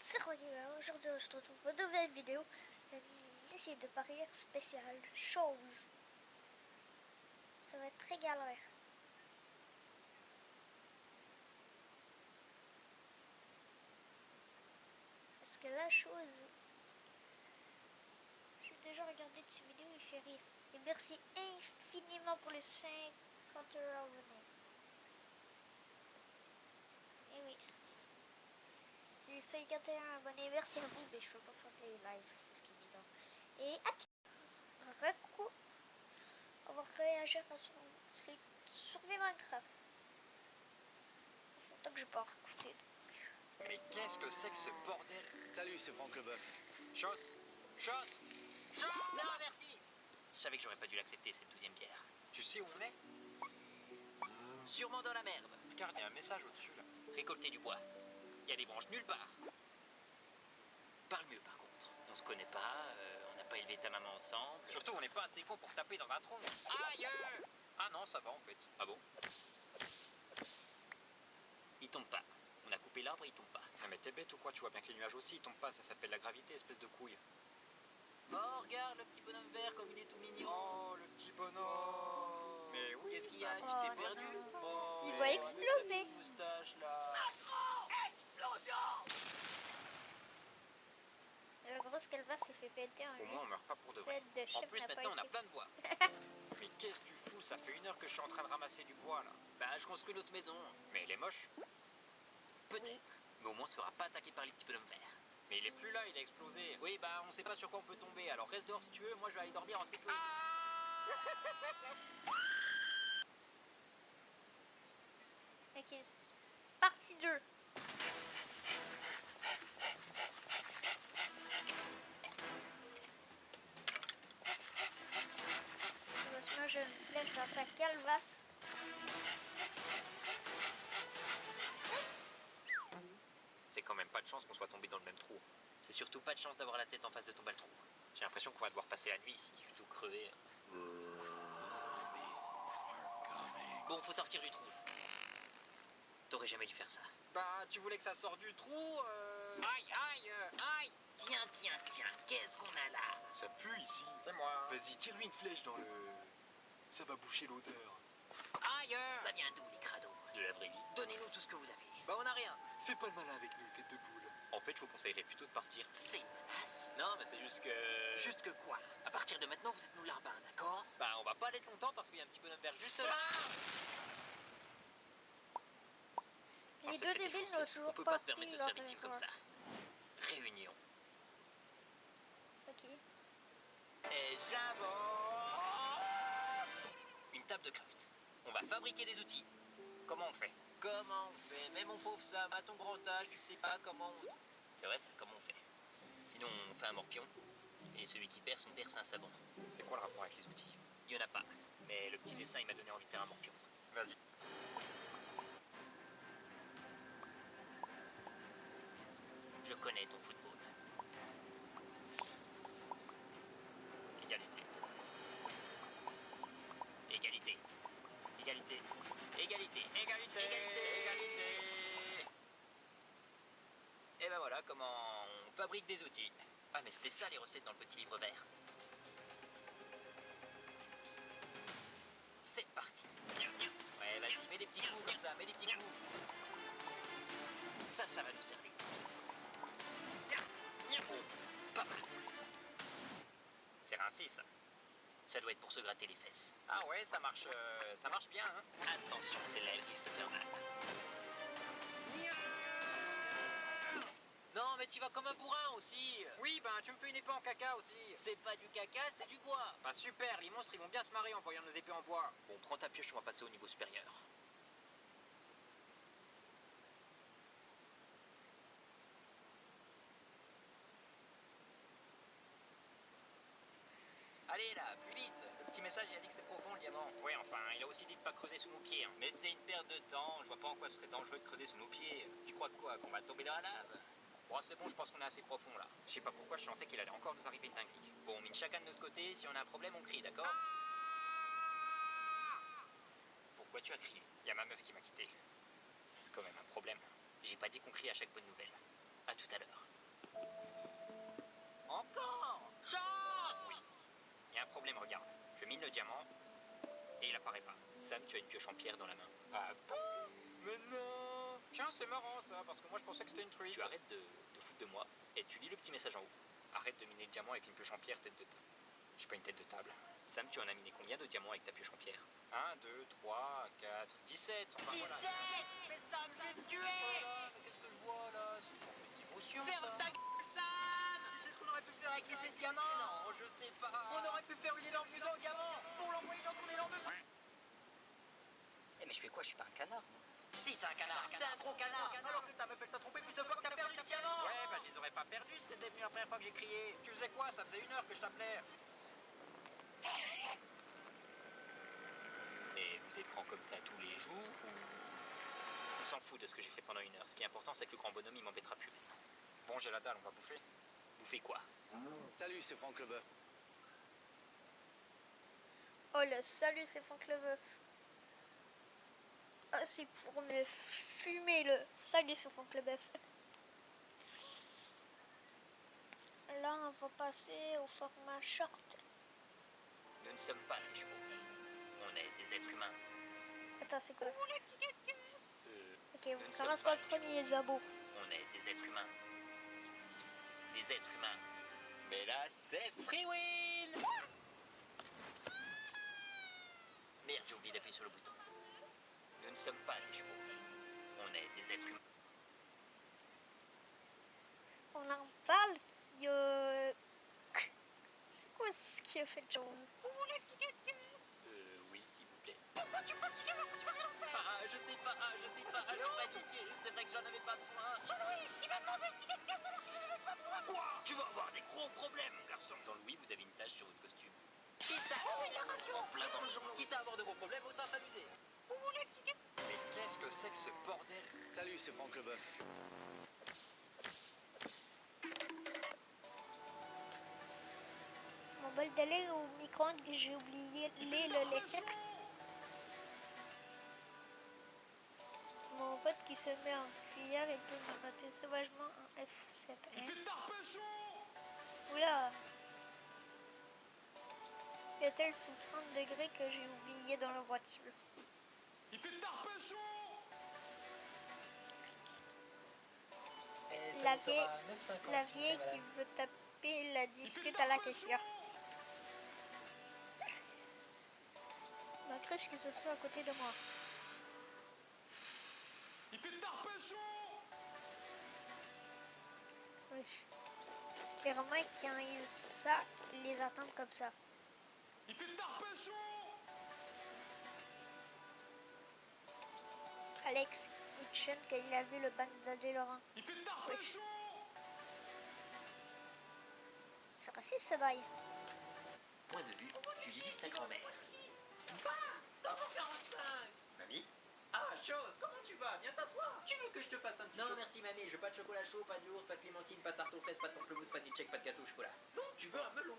C'est Rocky. Aujourd'hui, on se retrouve pour une nouvelle vidéo. J'essaie de parier spécial chose. Ça va être très galère. Parce que la chose... J'ai déjà regardé cette vidéo et fait rire. Et merci infiniment pour les 50 abonnés. Et oui. Les 51 abonnés, merci à vous. Mais je peux pas faire les lives, c'est ce qui est bizarre. Et Reco, on va réagir à son... C'est sur Minecraft. Tant que je peux en écouter. Mais qu'est-ce que c'est que ce bordel? Salut, c'est Franck Leboeuf. Chose. Non, merci. Je savais que j'aurais pas dû l'accepter, cette 12e bière. Tu sais où on est? Sûrement dans la merde. Regarde, il y a un message au-dessus, là. Récolter du bois. Il y a des branches nulle part. Parle mieux, par contre. On se connaît pas, on n'a pas élevé ta maman ensemble. Surtout, on n'est pas assez con pour taper dans un tronc. Aïe! Ah non, ça va, en fait. Ah bon? Il tombe pas. On a coupé l'arbre, il tombe pas. Non mais t'es bête ou quoi? Tu vois bien que les nuages aussi, ils tombent pas. Ça s'appelle la gravité, espèce de couille. Oh, regarde le petit bonhomme vert comme il est tout mignon. Oh, le petit bonhomme. Mais oui. Qu'est-ce qu'il y a? Tu t'es perdu? Oh, Il va exploser. Moustache là. La grosse calva s'est fait péter un Au moins on meurt pas pour de vrai. tête de chef. En plus maintenant on a plein de bois. Mais qu'est-ce que tu fous? Ça fait 1 heure que je suis en train de ramasser du bois là. Bah je construis l'autre maison. Mais elle est moche. Peut-être. Mais au moins on se fera pas attaquer par les petits bonhommes verts. Mais il est plus là, il a explosé. Oui bah on sait pas sur quoi on peut tomber. Alors reste dehors si tu veux, moi je vais aller dormir en sécurité. Ok, partie 2. Il va se manger une flèche dans sa calvasse. C'est quand même pas de chance qu'on soit tombé dans le même trou. C'est surtout pas de chance d'avoir la tête en face de tomber le trou. J'ai l'impression qu'on va devoir passer la nuit ici, tout crevé. Bon, faut sortir du trou. T'aurais jamais dû faire ça. Bah, tu voulais que ça sorte du trou Aïe. Tiens, qu'est-ce qu'on a là? Ça pue ici. C'est moi. Vas-y, tire-lui une flèche dans le... Ça va boucher l'odeur. Aïe. Ça vient d'où, les crados? De la vraie vie. Donnez-nous tout ce que vous avez. Bah, on a rien. Fais pas le malin avec nous, tête de boule. En fait, je vous conseillerais plutôt de partir. C'est une menace? Non, mais c'est juste que... Juste que quoi? À partir de maintenant, vous êtes nos larbins, d'accord? Bah, on va pas l'être longtemps parce qu'il y a un petit bonhomme vert juste là. Les deux débiles n'ont toujours on peut pas se pris permettre de se leur faire victime comme ça. Réunion. Ok. Et j'avance. Une table de craft. On va fabriquer des outils. Comment on fait? Mais mon pauvre Sam, à ton grand âge, tu sais pas comment on... C'est vrai ça, comment on fait? Sinon, on fait un morpion. Et celui qui perd son père, c'est un savon. C'est quoi le rapport avec les outils? Il y en a pas. Mais le petit dessin, il m'a donné envie de faire un morpion. Vas-y. Je connais ton football. Égalité. Et ben voilà comment on fabrique des outils. Ah mais c'était ça les recettes dans le petit livre vert. C'est parti. Ouais vas-y, mets des petits coups comme ça, mets des petits coups. Ça va nous servir. Oh, pas mal. C'est rincé ça. Ça doit être pour se gratter les fesses. Ah ouais, ça marche bien, hein. Attention, celle-là, elle risque de faire mal. Non, mais tu vas comme un bourrin aussi. Oui, ben tu me fais une épée en caca aussi. C'est pas du caca, c'est du bois. Bah super, les monstres ils vont bien se marrer en voyant nos épées en bois. Bon, prends ta pioche, on va passer au niveau supérieur. Allez là, plus vite. Le petit message il a dit que c'était profond le diamant. Ouais, enfin, il a aussi dit de pas creuser sous nos pieds. Hein. Mais c'est une perte de temps, je vois pas en quoi ce serait dangereux de creuser sous nos pieds. Tu crois quoi, qu'on va tomber dans la lave? Bon, c'est bon, je pense qu'on est assez profond là. Je sais pas pourquoi je sentais qu'il allait encore nous arriver une dinguerie. Bon, on mine chacun de notre côté, si on a un problème, on crie, d'accord? Pourquoi tu as crié? Y a ma meuf qui m'a quitté. C'est quand même un problème. J'ai pas dit qu'on crie à chaque bonne nouvelle. À tout à l'heure. Encore. Chance. Oui. Il y a un problème, regarde. Je mine le diamant et il apparaît pas. Sam, tu as une pioche en pierre dans la main. Ah bon? Mais non. Tiens, c'est marrant ça, parce que moi je pensais que c'était une truite. Tu arrêtes de foutre de moi et tu lis le petit message en haut. Arrête de miner le diamant avec une pioche en pierre tête de table. J'ai pas une tête de table. Sam, tu en as miné combien de diamants avec ta pioche en pierre? 1, 2, 3, 4, 17. Enfin, 17 voilà. Mais Sam, je vais te tuer. Voilà, mais qu'est-ce que je vois là? C'est une petite émotion. Ferme ta gueule, Sam. Tu sais ce qu'on aurait pu faire avec les 7 diamants? Non, je sais pas. On aurait pu faire une énorme fusée au diamant pour l'envoyer dans ton énorme... Eh mais je fais quoi? Je suis pas un canard, moi. Si t'es un canard, t'es un gros canard. Alors que ta meuf, elle t'a trompé plus de fois que t'as perdu le diamant. Ouais, bah je les aurais pas perdus si t'étais venu la première fois que j'ai crié. Tu faisais quoi? Ça faisait 1 heure que je t'appelais. Et vous êtes grand comme ça tous les jours ou... On s'en fout de ce que j'ai fait pendant 1 heure. Ce qui est important, c'est que le grand bonhomme, il m'embêtera plus maintenant. Bon, j'ai la dalle, on va bouffer. Bouffer quoi? Salut, c'est Franck Leboeuf. Oh le salut, c'est Franck Leboeuf. Ah, c'est pour me fumer le salut, c'est Franck Leboeuf. Là, on va passer au format short. Nous ne sommes pas des chevaux. On est des êtres humains. Attends, c'est quoi? Ok, Nous on ne commence sommes par pas le les premier Zabo. On est des êtres humains. Des êtres humains. Mais là, c'est Free Will. Merde, j'ai oublié d'appuyer sur le bouton. Nous ne sommes pas des chevaux. On est des êtres humains. On en parle qui C'est quoi ce qui a fait de chose? Oui, s'il vous plaît. Pourquoi tu pratiques alors que tu vas rien faire? Je sais pas, alors pratiquer, c'est vrai que j'en avais pas besoin. Jean-Louis, il m'a demandé le ticket de caisse alors qu'il en avait pas besoin. Quoi? Tu vas avoir des gros problèmes, mon garçon. Jean-Louis, vous avez une tache sur votre costume. Pista, il a raison. en plein dans le Jean-Louis. Quitte à avoir de gros problèmes, autant s'amuser. Vous voulez le ticket? Mais qu'est-ce que c'est que ce bordel? Salut, c'est Franck Leboeuf. Mon bol de lait au micro-ondes que j'ai oublié le lait. Mon pote qui se met en cuillère, il peut me mater sauvagement en F7. Hein? Oula! Y a-t-il sous 30 degrés que j'ai oublié dans la voiture? Il fait tard pécho. La vieille qui veut taper la discute à la caissière. Ma crèche que ce soit à côté de moi. Il fait tard pécho. Wesh. Les Romains qui ont eu ça, les attendent comme ça. Il fait tard pécho. Alex Hitchen, qu'il a vu le bandit Laurent. Il fait tard Wesh. pécho. C'est raciste ce bail. Point de vue, tu visites ta grand-mère. Dans mon 45. Mamie? Ah, chose, comment tu vas? Viens t'asseoir. Tu veux que je te fasse un petit Non, show? merci mamie, je veux pas de chocolat chaud, pas de yaourt, pas de clémentine, pas de tarte aux fraises, pas de pamplemousse, pas de milkshake, pas de gâteau au chocolat. Donc tu veux un melon?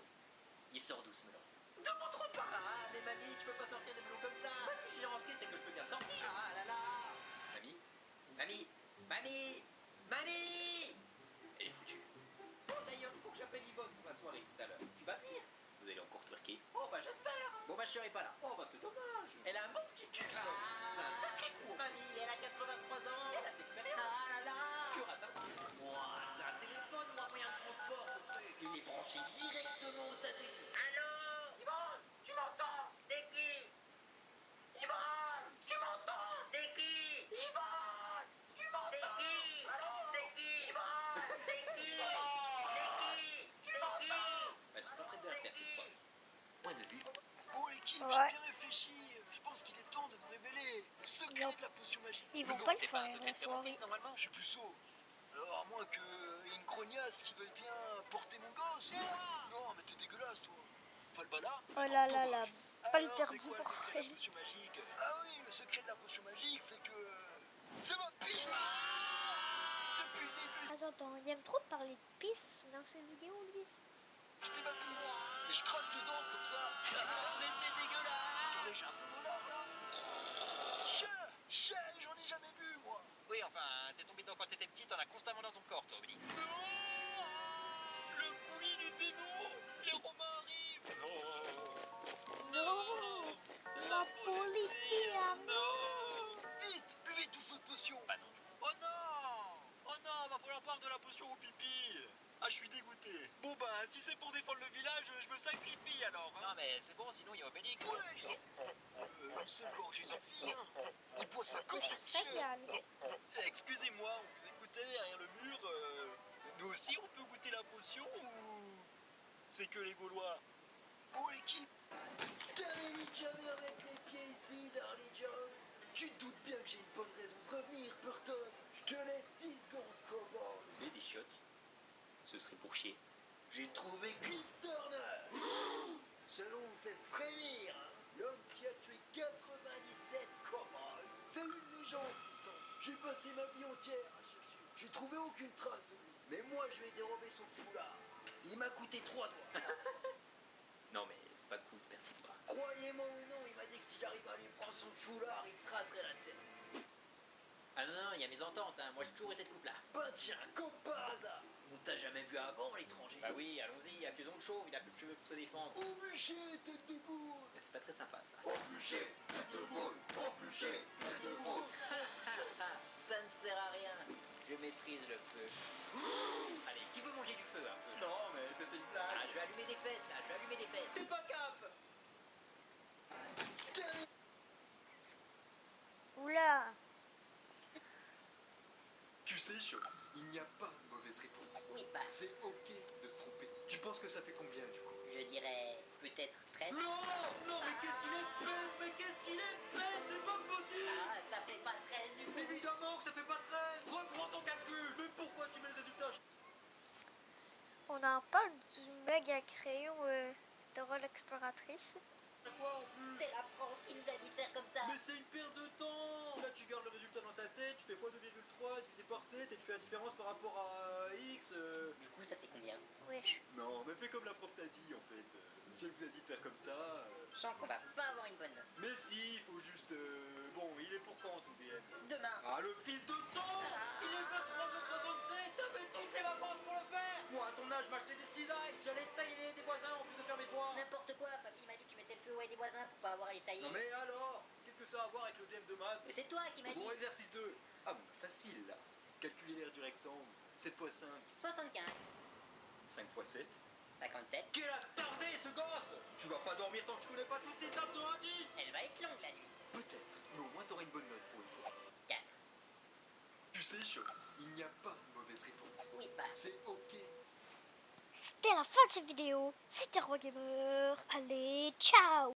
Il sort d'où ce melon? De mon trou de balle. Ah, mais mamie, tu peux pas sortir des melons comme ça. Bah si je l'ai rentré, c'est que je peux bien le sortir. Ah là là. Mamie? Mamie? Mamie? Mamie? Elle est foutue. Bon, d'ailleurs, il faut que j'appelle Yvonne pour la soirée tout à l'heure. Tu vas venir? Vous allez encore twerker? Oh bah j'espère. Bon bah je serai pas là. Oh bah c'est dommage. Elle a un bon petit cul. Ah. C'est un sacré coup. Mamie, elle a 83 ans. Elle a de l'expérience. Ah là là. Tu rates un coup. Ouah, c'est un téléphone ou un moyen de transport ce truc. Il est branché directement au satellite. Allô? Yvonne, tu m'entends? C'est qui? Yvonne, tu m'entends? C'est qui? Yvonne, tu m'entends? Allô? C'est qui? Yvonne, C'est qui? tu m'entends? Elles sont pas prêtes de la faire cette fois. Point de vue. Bon, l'équipe, Ouais. j'ai bien réfléchi. Je pense qu'il est temps de vous révéler le secret Non. de la potion magique. Ils vont Mais pas non, le C'est pas un faire secret la de faire mon soirée. fils normalement? je suis plus sot. Alors, à moins que une crognasse qui veuille bien porter mon gosse. Non, mais t'es dégueulasse, toi. Falbala. Oh là là là. Pas le Alors, perdu c'est quoi pour le secret de la potion magique? Ah oui, le secret de la potion magique, c'est que... C'est ma pisse. Depuis le début, Attends, il aime trop parler de pisse dans ses vidéos, lui. c'était ma pisse. Et je crache dedans comme ça. Mais c'est dégueulasse. Attendez, j'ai un peu mon art, là. Chien, j'en ai jamais bu, moi. Oui, enfin, t'es tombé dedans quand t'étais petit, t'en as constamment dans ton corps, toi, Obélix. Le coulis du va falloir boire de la potion au pipi. Ah, je suis dégoûté. Bon bah, si c'est pour défendre le village, je me sacrifie alors. Non, mais c'est bon, sinon il y a Obélix. Ouais, une seule gorgée suffit, hein. Il boit ça comme des petits. Génial. Excusez-moi, on vous écoutait derrière le mur. Nous aussi, on peut goûter la potion ou c'est que les Gaulois? Bon, équipe. T'arrives jamais avec les pieds ici, Darly Jones. Tu te doutes bien que j'ai une bonne raison de revenir, Burton. Je te laisse 10 secondes, cowboy. Vous avez des chiottes? Ce serait pour chier. J'ai trouvé Cliff Turner. Ce nom vous fait frémir, hein. L'homme qui a tué 97 cowboys. C'est une légende, fiston. J'ai passé ma vie entière à chercher. J'ai trouvé aucune trace de lui. Mais moi, je lui ai dérobé son foulard. Il m'a coûté 3 doigts. Non, mais c'est pas cool, perdit le bras. Croyez-moi ou non, il m'a dit que si j'arrive à lui prendre son foulard, il se raserait la tête. Ah non, non, il y a mes ententes, hein. Moi j'ai toujours eu cette coupe-là. Bah tiens, comme par hasard. On t'a jamais vu avant, l'étranger. Bah oui, allons-y, accusons le chauve, il a plus de cheveux pour se défendre. Au bûcher, tête de boule. Mais c'est pas très sympa ça. Au bûcher, tête de boule. Au bûcher, tête de boule. Ça ne sert à rien. Je maîtrise le feu. Allez, qui veut manger du feu un peu? Non, mais c'était une blague. Ah, je vais allumer des fesses là, je vais allumer des fesses. C'est pas cap. Oula. Tu sais, chose, il n'y a pas de mauvaise réponse. Oui, bah, C'est ok de se tromper. Tu penses que ça fait combien du coup? je dirais peut-être 13. Non, non, mais qu'est-ce qu'il est bête, mais qu'est-ce qu'il est bête, c'est pas possible. Ah, ça fait pas 13 du coup. Évidemment que ça fait pas 13. Reprends ton calcul. Mais pourquoi tu mets le résultat? On en parle du mug à crayon Dora l'exploratrice. Chaque fois en plus. C'est la prof qui nous a dit de faire comme ça. Mais c'est une perte de temps. Là, tu gardes le résultat dans ta tête, tu fais x2,3 divisé par 7 et tu fais la différence par rapport à x. Du coup, ça fait combien? Wesh. Non, mais fais comme la prof t'a dit en fait. Si elle vous a dit de faire comme ça. Je sens qu'on va pas avoir une bonne note. Mais si, il faut juste. Bon, il est pour quand ton DM? Demain. Ah, le fils de temps. Il est 23h67. T'avais toutes les vacances pour le faire. Moi, à ton âge, m'achetais des cisailles. J'allais tailler des voisins en plus de faire mes devoirs. N'importe quoi, papy m'a dit que tu mettais le feu au des voisins pour pas avoir à les tailler. Non mais alors, qu'est-ce que ça a à voir avec le DM de maths? Mais c'est toi qui m'as dit. Bon, exercice 2. Ah bon, facile là. Calculer l'aire du rectangle. 7 x 5. 75. 5 x 7. 57. Quel attardé ce gosse! Tu vas pas dormir tant que tu connais pas toutes tes tables de indice! Elle va être longue la nuit. Peut-être, mais au moins t'auras une bonne note pour une fois. 4. Tu sais, chose, il n'y a pas de mauvaise réponse. Oui, bah. C'est ok. C'était la fin de cette vidéo. C'était Rogamer. Allez, ciao.